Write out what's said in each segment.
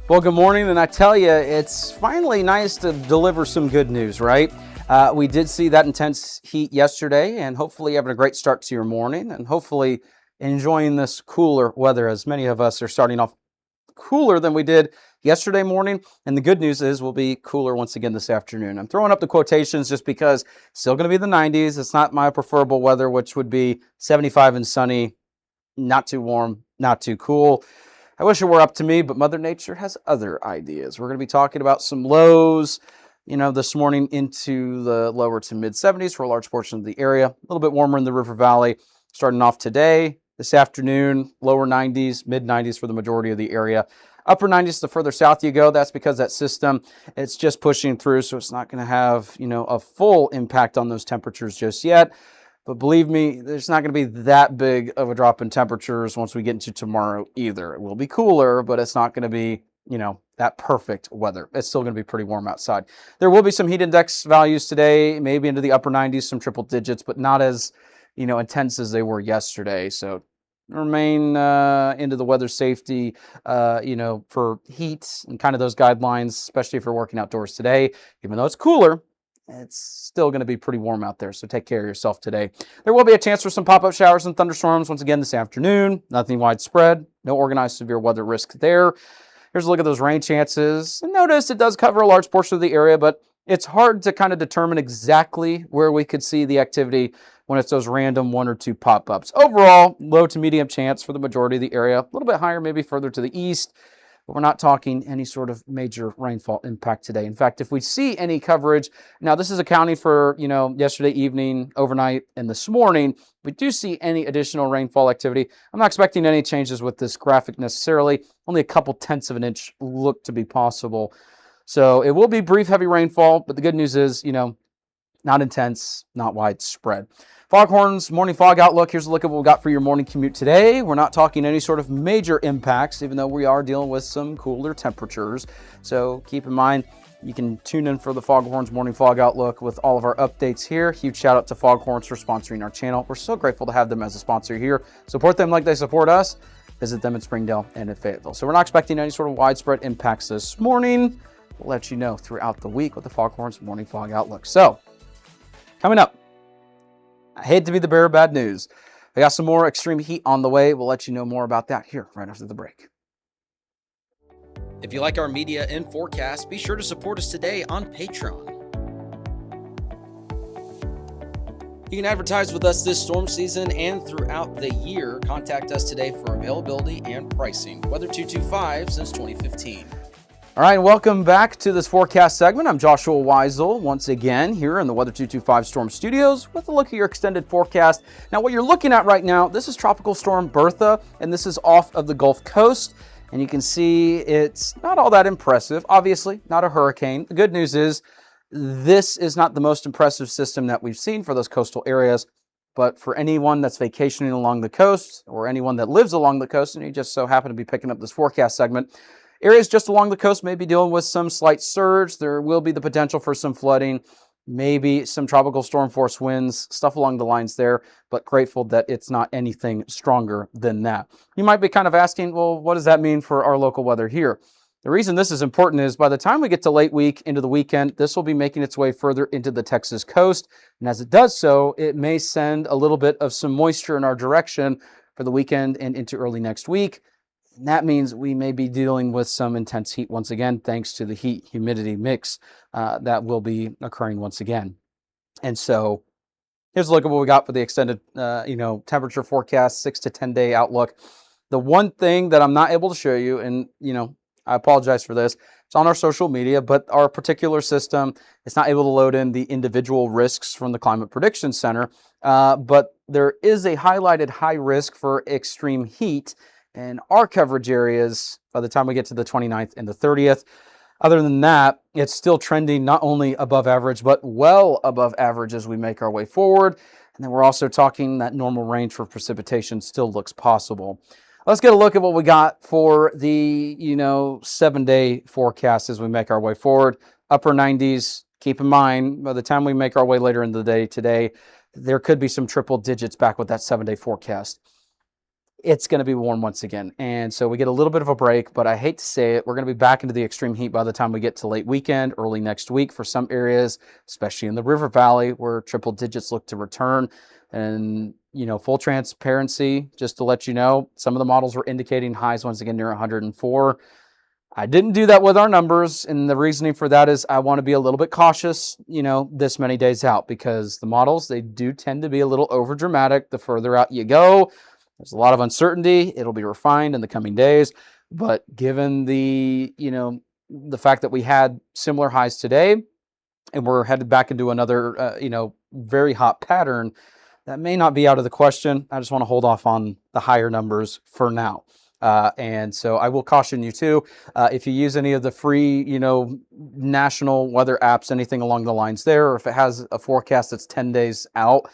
Well, good morning, and I tell you, it's finally nice to deliver some good news, right? We did see that intense heat yesterday, and hopefully having a great start to your morning, and hopefully enjoying this cooler weather, as many of us are starting off cooler than we did yesterday morning. And the good news is we'll be cooler once again this afternoon. I'm throwing up the quotations just because it's still going to be the 90s. It's not my preferable weather, which would be 75 and sunny, not too warm, not too cool. I wish it were up to me, but Mother Nature has other ideas. We're going to be talking about some lows, this morning into the lower to mid 70s for a large portion of the area. A little bit warmer in the River Valley starting off today. This afternoon, lower 90s, mid 90s for the majority of the area. Upper 90s the further south you go. That's because that system, it's just pushing through, so it's not going to have, a full impact on those temperatures just yet. But believe me, there's not going to be that big of a drop in temperatures once we get into tomorrow either. It will be cooler, but it's not going to be, that perfect weather. It's still going to be pretty warm outside. There will be some heat index values today, maybe into the upper 90s, some triple digits, but not as, intense as they were yesterday. So remain into the weather safety, for heat and kind of those guidelines, especially if you're working outdoors today. Even though it's cooler, it's still going to be pretty warm out there, so take care of yourself today. There will be a chance for some pop-up showers and thunderstorms once again this afternoon. Nothing widespread. No organized severe weather risk there. Here's a look at those rain chances. And notice it does cover a large portion of the area, but it's hard to kind of determine exactly where we could see the activity when it's those random one or two pop-ups. Overall, low to medium chance for the majority of the area. A little bit higher maybe further to the east. But we're not talking any sort of major rainfall impact today. In fact, if we see any coverage, now this is accounting for, yesterday evening, overnight, and this morning, if we do see any additional rainfall activity, I'm not expecting any changes with this graphic necessarily. Only a couple tenths of an inch look to be possible. So it will be brief, heavy rainfall, but the good news is, not intense, not widespread. Foghorns, morning fog outlook. Here's a look at what we got for your morning commute today. We're not talking any sort of major impacts, even though we are dealing with some cooler temperatures. So keep in mind, you can tune in for the Foghorns morning fog outlook with all of our updates here. Huge shout out to Foghorns for sponsoring our channel. We're so grateful to have them as a sponsor here. Support them like they support us. Visit them in Springdale and in Fayetteville. So we're not expecting any sort of widespread impacts this morning. We'll let you know throughout the week with the Foghorns morning fog outlook. So coming up, I hate to be the bearer of bad news. I got some more extreme heat on the way. We'll let you know more about that here right after the break. If you like our media and forecast, be sure to support us today on Patreon. You can advertise with us this storm season and throughout the year. Contact us today for availability and pricing. Weather 225 since 2015. All right, welcome back to this forecast segment. I'm Joshua Weisel once again here in the Weather 225 Storm Studios with a look at your extended forecast. Now, what you're looking at right now, this is Tropical Storm Bertha, and this is off of the Gulf Coast. And you can see it's not all that impressive. Obviously, not a hurricane. The good news is this is not the most impressive system that we've seen for those coastal areas. But for anyone that's vacationing along the coast or anyone that lives along the coast, and you just so happen to be picking up this forecast segment, areas just along the coast may be dealing with some slight surge. There will be the potential for some flooding, maybe some tropical storm force winds, stuff along the lines there, but grateful that it's not anything stronger than that. You might be kind of asking, well, what does that mean for our local weather here? The reason this is important is by the time we get to late week into the weekend, this will be making its way further into the Texas coast. And as it does so, it may send a little bit of some moisture in our direction for the weekend and into early next week. And that means we may be dealing with some intense heat once again, thanks to the heat-humidity mix that will be occurring once again. And so here's a look at what we got for the extended, temperature forecast, 6 to 10 day outlook. The one thing that I'm not able to show you, and, I apologize for this, it's on our social media, but our particular system is not able to load in the individual risks from the Climate Prediction Center. But there is a highlighted high risk for extreme heat in our coverage areas by the time we get to the 29th and the 30th. Other than that, it's still trending not only above average, but well above average as we make our way forward. And then we're also talking that normal range for precipitation still looks possible. Let's get a look at what we got for the, 7-day forecast as we make our way forward. Upper 90s, keep in mind, by the time we make our way later in the day today, there could be some triple digits back with that 7-day forecast. it's going to be warm once again. And so we get a little bit of a break, but I hate to say it, we're going to be back into the extreme heat by the time we get to late weekend, early next week for some areas, especially in the River Valley where triple digits look to return. And, full transparency, just to let you know, some of the models were indicating highs once again near 104. I didn't do that with our numbers, and the reasoning for that is I want to be a little bit cautious, this many days out, because the models, they do tend to be a little over dramatic the further out you go. There's a lot of uncertainty. It'll be refined in the coming days, but given the fact that we had similar highs today, and we're headed back into another very hot pattern, that may not be out of the question. I just want to hold off on the higher numbers for now. And so I will caution you too, if you use any of the free, national weather apps, anything along the lines there, or if it has a forecast that's 10 days out,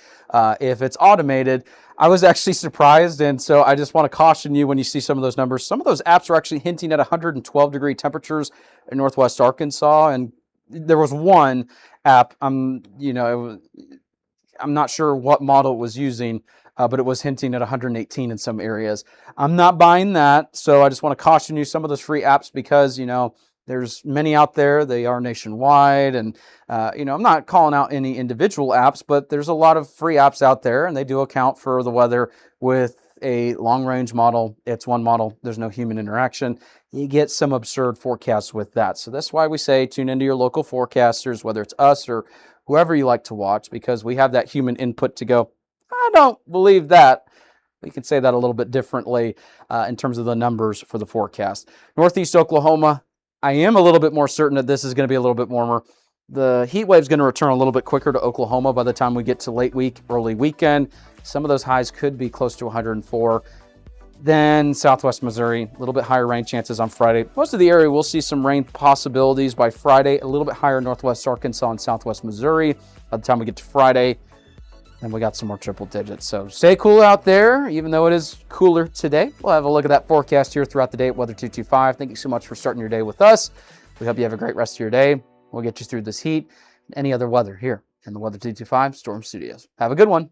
if it's automated, I was actually surprised. And so I just want to caution you when you see some of those numbers. Some of those apps are actually hinting at 112 degree temperatures in Northwest Arkansas. And there was one app, I'm not sure what model it was using, but it was hinting at 118 in some areas. I'm not buying that, so I just want to caution you, some of those free apps, because, there's many out there. They are nationwide, and, I'm not calling out any individual apps, but there's a lot of free apps out there, and they do account for the weather with a long-range model. It's one model. There's no human interaction. You get some absurd forecasts with that. So that's why we say tune into your local forecasters, whether it's us or whoever you like to watch, because we have that human input to go, I don't believe that. We can say that a little bit differently in terms of the numbers for the forecast. Northeast Oklahoma, I am a little bit more certain that this is going to be a little bit warmer. The heat wave is going to return a little bit quicker to Oklahoma by the time we get to late week, early weekend. Some of those highs could be close to 104. Then Southwest Missouri, a little bit higher rain chances on Friday. Most of the area will see some rain possibilities by Friday, a little bit higher in Northwest Arkansas and Southwest Missouri. By the time we get to Friday, then we got some more triple digits. So stay cool out there, even though it is cooler today. We'll have a look at that forecast here throughout the day at Weather 225. Thank you so much for starting your day with us. We hope you have a great rest of your day. We'll get you through this heat and any other weather here in the Weather 225 Storm Studios. Have a good one.